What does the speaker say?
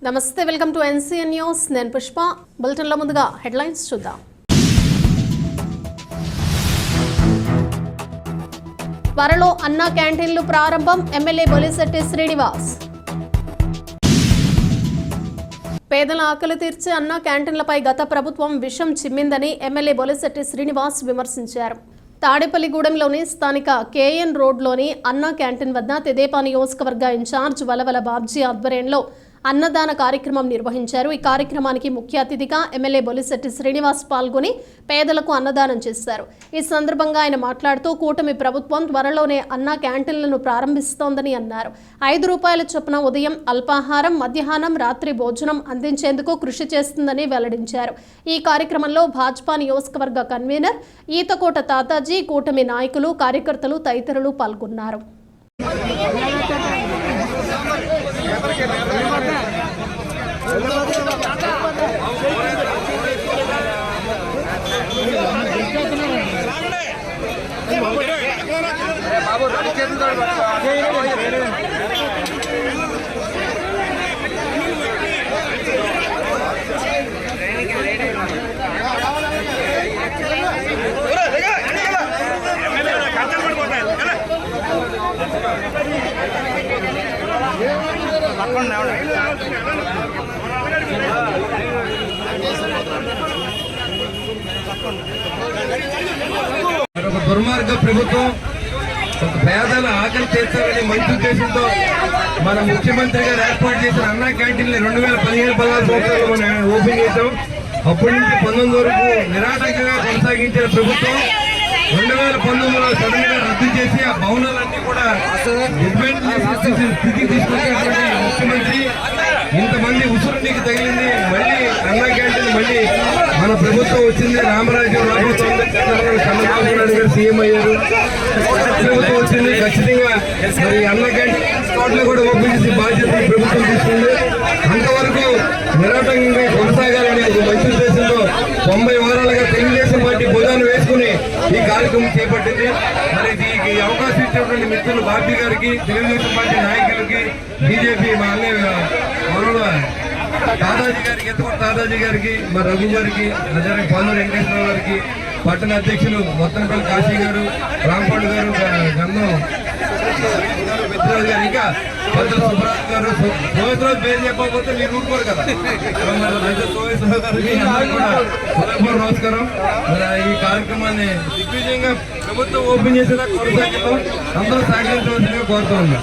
నమస్తే, welcome to NCN news. నేను పుష్ప. బులెటిన్లో ముందుగా హెడ్లైన్స్ చూద్దాం. త్వరలో అన్నా క్యాంటీన్లు ప్రారంభం. ఎమ్మెల్యే బొలిశెట్టి శ్రీనివాస్. పేదల ఆకలి తీర్చే అన్నా క్యాంటీన్లపై గత ప్రభుత్వం విషం చిమ్మిందని ఎమ్మెల్యే బొలిశెట్టి శ్రీనివాస్ విమర్శించారు. తాడేపల్లిగూడెంలోని స్థానిక కేఎన్ రోడ్లోని అన్నా క్యాంటీన్ వద్ద తెదేపా నియోజకవర్గ ఇన్ఛార్జ్ వలవల బాబ్జీ ఆధ్వర్యంలో అన్నదాన కార్యక్రమం నిర్వహించారు. ఈ కార్యక్రమానికి ముఖ్య అతిథిగా ఎమ్మెల్యే బొలిశెట్టి శ్రీనివాస్ పాల్గొని పేదలకు అన్నదానం చేశారు. ఈ సందర్భంగా ఆయన మాట్లాడుతూ కూటమి ప్రభుత్వం త్వరలోనే అన్నా క్యాంటీన్లను ప్రారంభిస్తోందని అన్నారు. 5 రూపాయల చొప్పున ఉదయం అల్పాహారం, మధ్యాహ్నం, రాత్రి భోజనం అందించేందుకు కృషి చేస్తుందని వెల్లడించారు. ఈ కార్యక్రమంలో భాజపా నియోజకవర్గ కన్వీనర్ ఈతకోట తాతాజీ, కూటమి నాయకులు, కార్యకర్తలు తదితరులు పాల్గొన్నారు. ఒక దుర్మార్గ ప్రభుత్వం ఒక పేదల ఆకలి తీర్చాలని మంచి ఉద్దేశంతో మన ముఖ్యమంత్రి గారు ఏర్పాటు చేసిన అన్నా క్యాంటీన్లు 2015-16 సంవత్సరాలు మనం ఓపెన్ చేశాం. అప్పటి నుంచి 19 వరకు నిరాటంకంగా కొనసాగించిన ప్రభుత్వం 2019లో సడన్ గా రద్దు చేసి ఆ భవనాలన్నీ కూడా స్థితికి తీసుకొచ్చినటువంటి ముఖ్యమంత్రి ఇంతమంది ఉసురు నీకు తగిలింది. మళ్ళీ అన్నా క్యాంటీన్ మళ్ళీ మన ప్రభుత్వం వచ్చింది, రామరాజ్యం రాబోతోంది. చంద్రబాబు నాయుడు గారు సీఎం అయ్యారు, ప్రభుత్వం వచ్చింది. ఖచ్చితంగా మరి అన్నా క్యాంటీన్ స్పాట్లో కూడా ఓపెన్ చేసి బాధ్యతలు ప్రభుత్వం తీసుకుంది. అంతవరకు నిరాటంకంగా కొనసాగాలని ఒక మంచి ఉద్దేశంతో 90 వారాలుగా తెలుగుదేశం పార్టీ భుజాన్ని వేసుకుని ఈ కార్యక్రమం చేపట్టింది. మరి ఈ అవకాశం ఇచ్చినటువంటి మిత్రులు బాబీ గారికి, తెలుగుదేశం పార్టీ నాయకులకి, బీజేపీ మా అన్నయ్య దాదాజీ గారికి, ఎత్తుకోట దాదాజీ గారికి, మరి రఘు గారికి, నజారి పాలూరు వెంకటేశ్వరరావు గారికి, పట్టణ అధ్యక్షులు మొత్తనపల్లి కాశీ గారు, రాంపాడు గారు, గంధం మిత్రులు గారు, ఇంకా పంతుల సుబ్రాజ్ గారు, సోమేశ్వరరావు పేరు చెప్పకపోతే మీరు ఊరుకోరు కదా. సోమేశ్వరరావు గారికి అందరూ కూడా నమస్కారం. మరి ఈ కార్యక్రమాన్ని దిగ్విజయంగా ప్రభుత్వం ఓపెన్ చేసేలా కొనసాగిద్దాం. అందరూ సహకరించవలసిందిగా కోరుతూ ఉన్నాం.